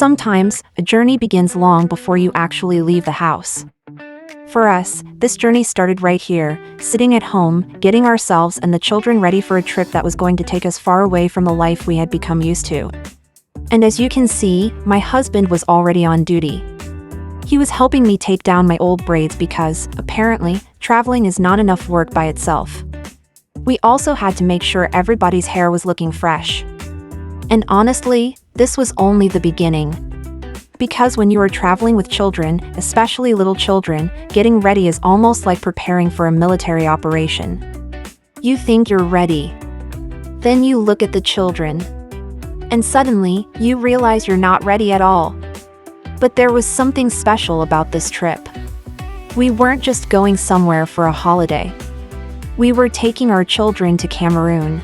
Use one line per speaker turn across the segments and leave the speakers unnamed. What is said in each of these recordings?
Sometimes, a journey begins long before you actually leave the house. For us, this journey started right here, sitting at home, getting ourselves and the children ready for a trip that was going to take us far away from the life we had become used to. And as you can see, my husband was already on duty. He was helping me take down my old braids because, apparently, traveling is not enough work by itself. We also had to make sure everybody's hair was looking fresh. And honestly, this was only the beginning. Because when you are traveling with children, especially little children, getting ready is almost like preparing for a military operation. You think you're ready. Then you look at the children. And suddenly, you realize you're not ready at all. But there was something special about this trip. We weren't just going somewhere for a holiday. We were taking our children to Cameroon.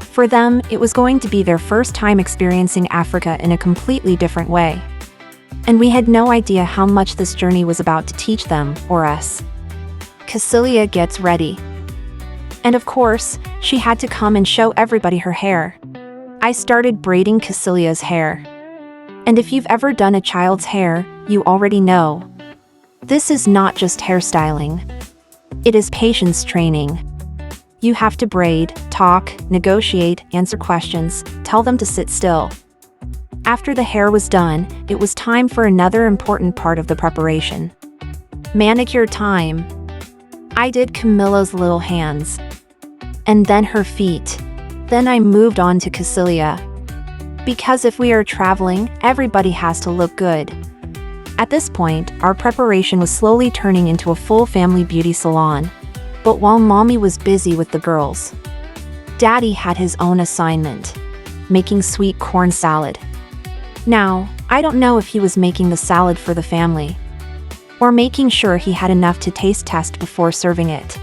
For them, it was going to be their first time experiencing Africa in a completely different way. And we had no idea how much this journey was about to teach them, or us. Priscillia gets ready. And of course, she had to come and show everybody her hair. I started braiding Priscillia's hair. And if you've ever done a child's hair, you already know. This is not just hairstyling. It is patience training. You have to braid, talk, negotiate, answer questions, tell them to sit still. After the hair was done, it was time for another important part of the preparation. Manicure time. I did Camilla's little hands. And then her feet. Then I moved on to Priscillia. Because if we are traveling, everybody has to look good. At this point, our preparation was slowly turning into a full family beauty salon. But while Mommy was busy with the girls, Daddy had his own assignment, making sweet corn salad. Now, I don't know if he was making the salad for the family, or making sure he had enough to taste test before serving it.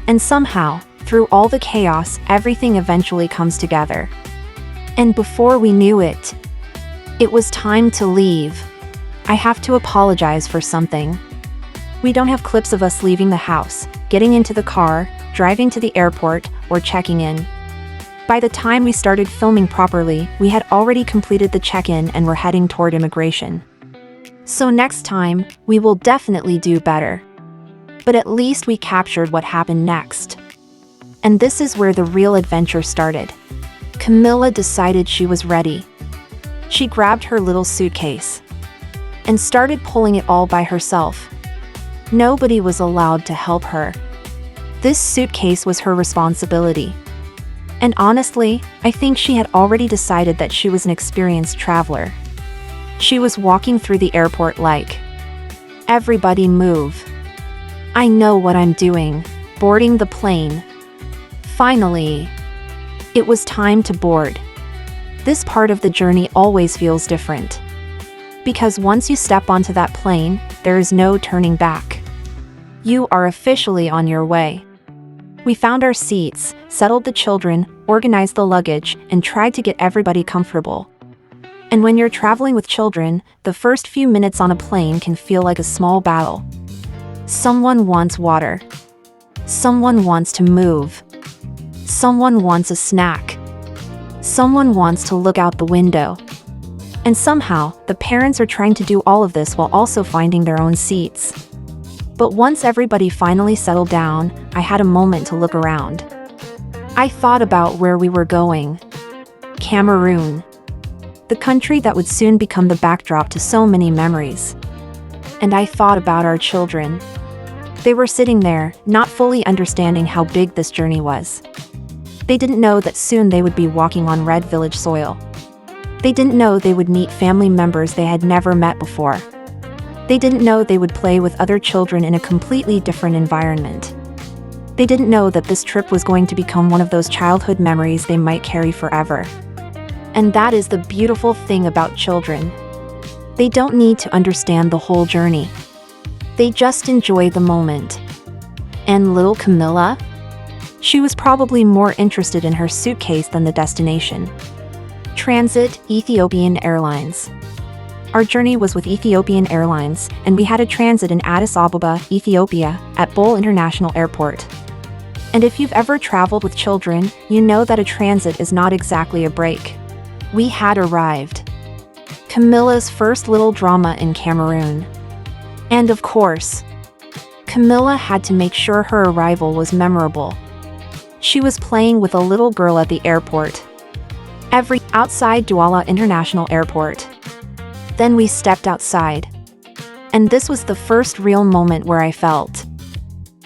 And somehow, through all the chaos, everything eventually comes together. And before we knew it, it was time to leave. I have to apologize for something. We don't have clips of us leaving the house, getting into the car, driving to the airport, or checking in. By the time we started filming properly, we had already completed the check-in and were heading toward immigration. So next time, we will definitely do better. But at least we captured what happened next. And this is where the real adventure started. Camilla decided she was ready. She grabbed her little suitcase and started pulling it all by herself. Nobody was allowed to help her. This suitcase was her responsibility. And honestly, I think she had already decided that she was an experienced traveler. She was walking through the airport like, "Everybody move. I know what I'm doing." Boarding the plane. Finally, it was time to board. This part of the journey always feels different. Because once you step onto that plane, there is no turning back. You are officially on your way. We found our seats, settled the children, organized the luggage, and tried to get everybody comfortable. And when you're traveling with children, the first few minutes on a plane can feel like a small battle. Someone wants water. Someone wants to move. Someone wants a snack. Someone wants to look out the window. And somehow, the parents are trying to do all of this while also finding their own seats. But once everybody finally settled down, I had a moment to look around. I thought about where we were going. Cameroon. The country that would soon become the backdrop to so many memories. And I thought about our children. They were sitting there, not fully understanding how big this journey was. They didn't know that soon they would be walking on Red Village soil. They didn't know they would meet family members they had never met before. They didn't know they would play with other children in a completely different environment. They didn't know that this trip was going to become one of those childhood memories they might carry forever. And that is the beautiful thing about children. They don't need to understand the whole journey. They just enjoy the moment. And little Camilla? She was probably more interested in her suitcase than the destination. Transit, Ethiopian Airlines. Our journey was with Ethiopian Airlines, and we had a transit in Addis Ababa, Ethiopia, at Bole International Airport. And if you've ever traveled with children, you know that a transit is not exactly a break. We had arrived. Camilla's first little drama in Cameroon. And of course, Camilla had to make sure her arrival was memorable. She was playing with a little girl at the airport. Outside Douala International Airport. Then we stepped outside. And this was the first real moment where I felt,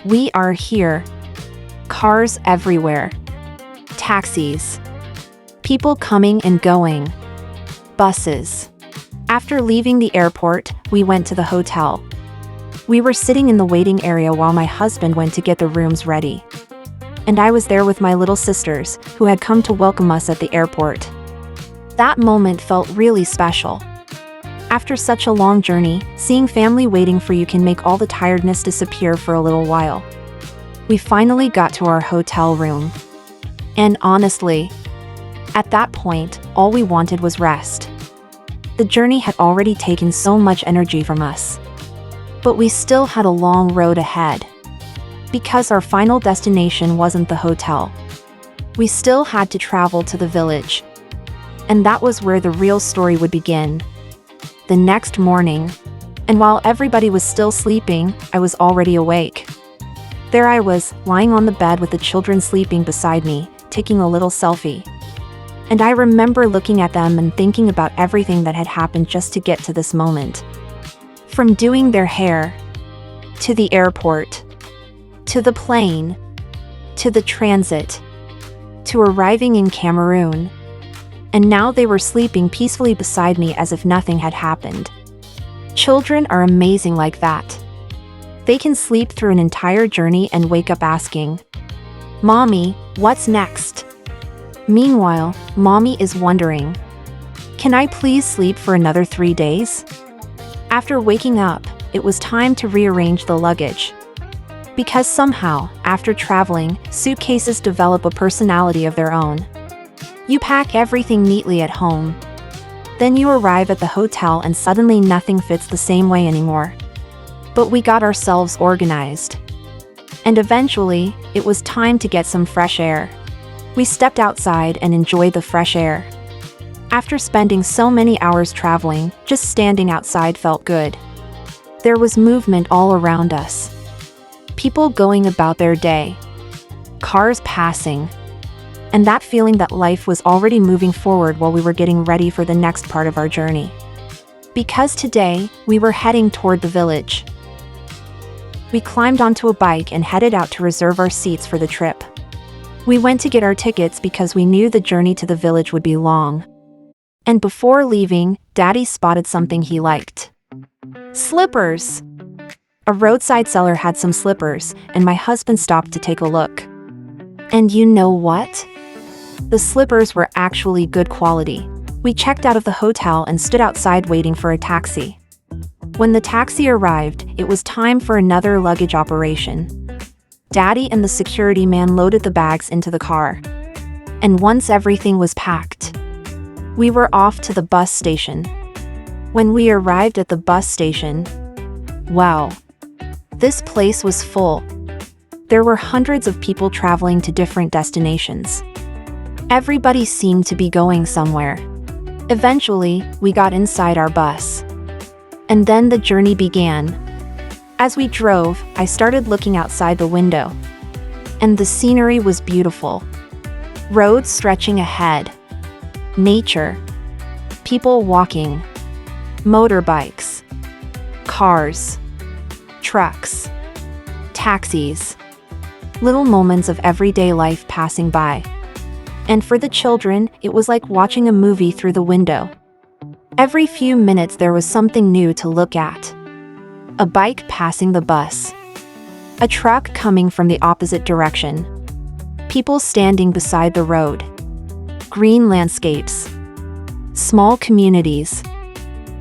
we are here. Cars everywhere. Taxis. People coming and going. Buses. After leaving the airport, we went to the hotel. We were sitting in the waiting area while my husband went to get the rooms ready. And I was there with my little sisters, who had come to welcome us at the airport. That moment felt really special. After such a long journey, seeing family waiting for you can make all the tiredness disappear for a little while. We finally got to our hotel room. And honestly, at that point, all we wanted was rest. The journey had already taken so much energy from us. But we still had a long road ahead. Because our final destination wasn't the hotel. We still had to travel to the village. And that was where the real story would begin. The next morning, and while everybody was still sleeping, I was already awake. There I was, lying on the bed with the children sleeping beside me, taking a little selfie. And I remember looking at them and thinking about everything that had happened just to get to this moment. From doing their hair, to the airport, to the plane, to the transit, to arriving in Cameroon. And now they were sleeping peacefully beside me as if nothing had happened. Children are amazing like that. They can sleep through an entire journey and wake up asking, "Mommy, what's next?" Meanwhile, Mommy is wondering, "Can I please sleep for another 3 days?" After waking up, it was time to rearrange the luggage. Because somehow, after traveling, suitcases develop a personality of their own. You pack everything neatly at home. Then you arrive at the hotel and suddenly nothing fits the same way anymore. But we got ourselves organized. And eventually, it was time to get some fresh air. We stepped outside and enjoyed the fresh air. After spending so many hours traveling, just standing outside felt good. There was movement all around us. People going about their day. Cars passing. And that feeling that life was already moving forward while we were getting ready for the next part of our journey. Because today, we were heading toward the village. We climbed onto a bike and headed out to reserve our seats for the trip. We went to get our tickets because we knew the journey to the village would be long. And before leaving, Daddy spotted something he liked. Slippers! A roadside seller had some slippers, and my husband stopped to take a look. And you know what? The slippers were actually good quality. We checked out of the hotel and stood outside waiting for a taxi. When the taxi arrived, it was time for another luggage operation. Daddy and the security man loaded the bags into the car. And once everything was packed, we were off to the bus station. When we arrived at the bus station, wow, this place was full. There were hundreds of people traveling to different destinations. Everybody seemed to be going somewhere. Eventually, we got inside our bus. And then the journey began. As we drove, I started looking outside the window. And the scenery was beautiful. Roads stretching ahead. Nature. People walking. Motorbikes. Cars. Trucks. Taxis. Little moments of everyday life passing by. And for the children, it was like watching a movie through the window. Every few minutes there was something new to look at. A bike passing the bus. A truck coming from the opposite direction. People standing beside the road. Green landscapes. Small communities.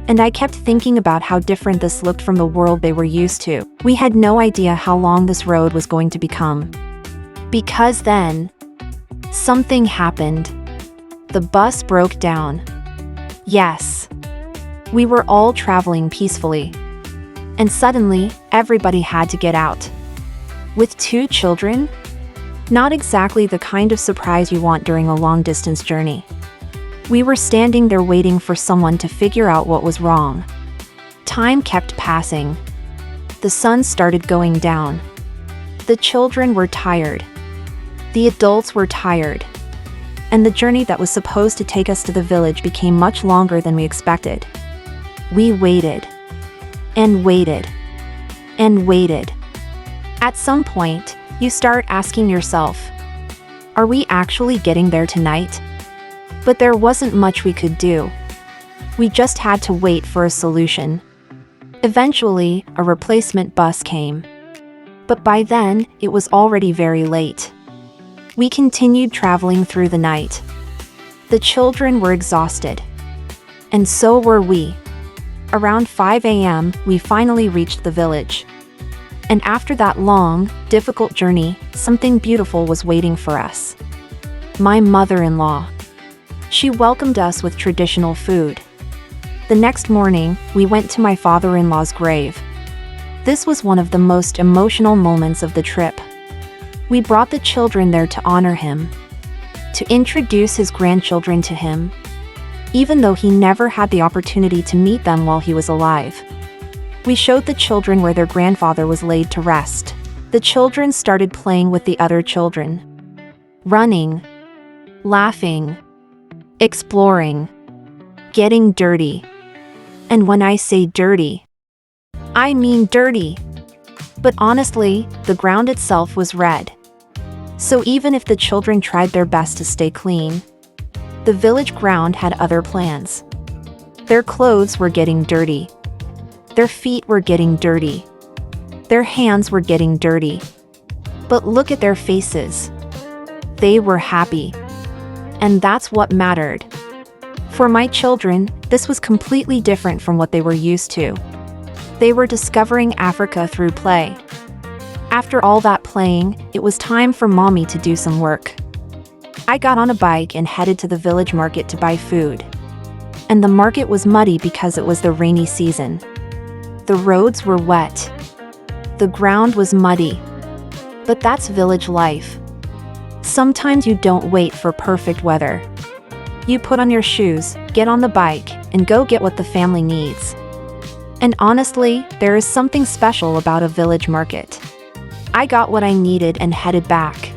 And I kept thinking about how different this looked from the world they were used to. We had no idea how long this road was going to become. Because then, something happened. The bus broke down. Yes. We were all traveling peacefully. And suddenly, everybody had to get out. With 2 children? Not exactly the kind of surprise you want during a long-distance journey. We were standing there waiting for someone to figure out what was wrong. Time kept passing. The sun started going down. The children were tired. The adults were tired. And the journey that was supposed to take us to the village became much longer than we expected. We waited. And waited. And waited. At some point, you start asking yourself, are we actually getting there tonight? But there wasn't much we could do. We just had to wait for a solution. Eventually, a replacement bus came. But by then, it was already very late. We continued traveling through the night. The children were exhausted. And so were we. Around 5 a.m., we finally reached the village. And after that long, difficult journey, something beautiful was waiting for us. My mother-in-law. She welcomed us with traditional food. The next morning, we went to my father-in-law's grave. This was one of the most emotional moments of the trip. We brought the children there to honor him, to introduce his grandchildren to him, even though he never had the opportunity to meet them while he was alive. We showed the children where their grandfather was laid to rest. The children started playing with the other children, running, laughing, exploring, getting dirty. And when I say dirty, I mean dirty. But honestly, the ground itself was red. So even if the children tried their best to stay clean, the village ground had other plans. Their clothes were getting dirty. Their feet were getting dirty. Their hands were getting dirty. But look at their faces. They were happy. And that's what mattered. For my children, this was completely different from what they were used to. They were discovering Africa through play. After all that playing, it was time for mommy to do some work. I got on a bike and headed to the village market to buy food. And the market was muddy because it was the rainy season. The roads were wet. The ground was muddy. But that's village life. Sometimes you don't wait for perfect weather. You put on your shoes, get on the bike, and go get what the family needs. And honestly, there is something special about a village market. I got what I needed and headed back.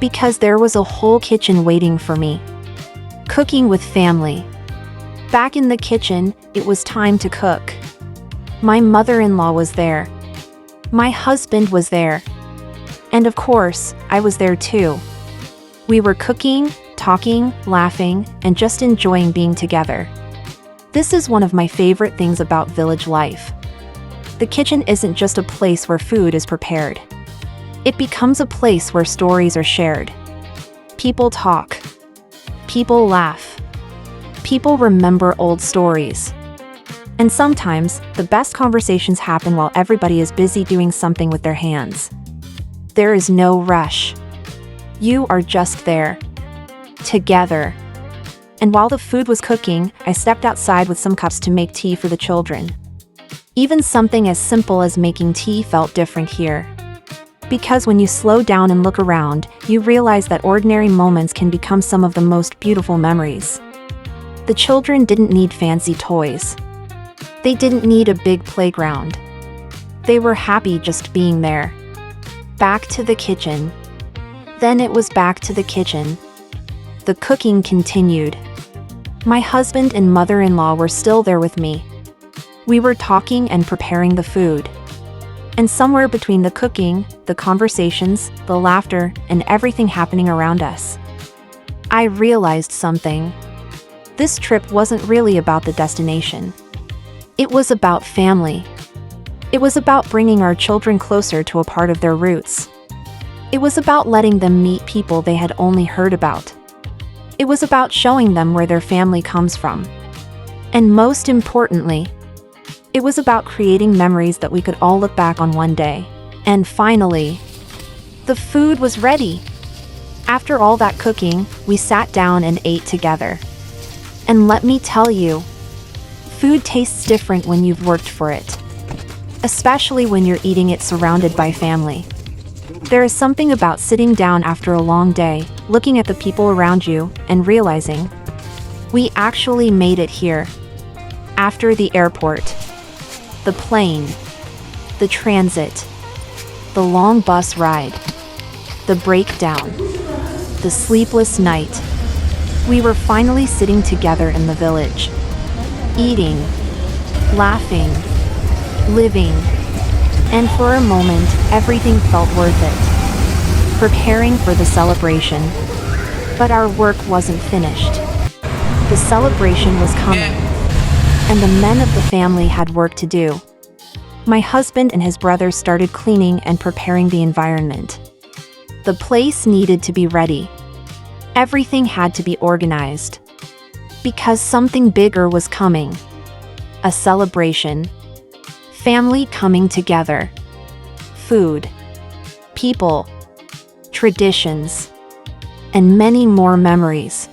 Because there was a whole kitchen waiting for me. Cooking with family. Back in the kitchen, it was time to cook. My mother-in-law was there. My husband was there. And of course, I was there too. We were cooking, talking, laughing, and just enjoying being together. This is one of my favorite things about village life. The kitchen isn't just a place where food is prepared. It becomes a place where stories are shared. People talk. People laugh. People remember old stories. And sometimes, the best conversations happen while everybody is busy doing something with their hands. There is no rush. You are just there. Together. And while the food was cooking, I stepped outside with some cups to make tea for the children. Even something as simple as making tea felt different here. Because when you slow down and look around, you realize that ordinary moments can become some of the most beautiful memories. The children didn't need fancy toys. They didn't need a big playground. They were happy just being there. Back to the kitchen. Then it was back to the kitchen. The cooking continued. My husband and mother-in-law were still there with me. We were talking and preparing the food. And somewhere between the cooking, the conversations, the laughter, and everything happening around us, I realized something. This trip wasn't really about the destination. It was about family. It was about bringing our children closer to a part of their roots. It was about letting them meet people they had only heard about. It was about showing them where their family comes from. And most importantly, it was about creating memories that we could all look back on one day. And finally, the food was ready. After all that cooking, we sat down and ate together. And let me tell you, food tastes different when you've worked for it. Especially when you're eating it surrounded by family. There is something about sitting down after a long day, looking at the people around you, and realizing, We actually made it here. After the airport, the plane, the transit, the long bus ride, the breakdown, the sleepless night, we were finally sitting together in the village, eating, laughing, living, and for a moment, everything felt worth it. Preparing for the celebration. But our work wasn't finished. The celebration was coming, and the men of the family had work to do. My husband and his brother started cleaning and preparing the environment. The place needed to be ready. Everything had to be organized. Because something bigger was coming. A celebration. Family coming together. Food. People. Traditions. And many more memories.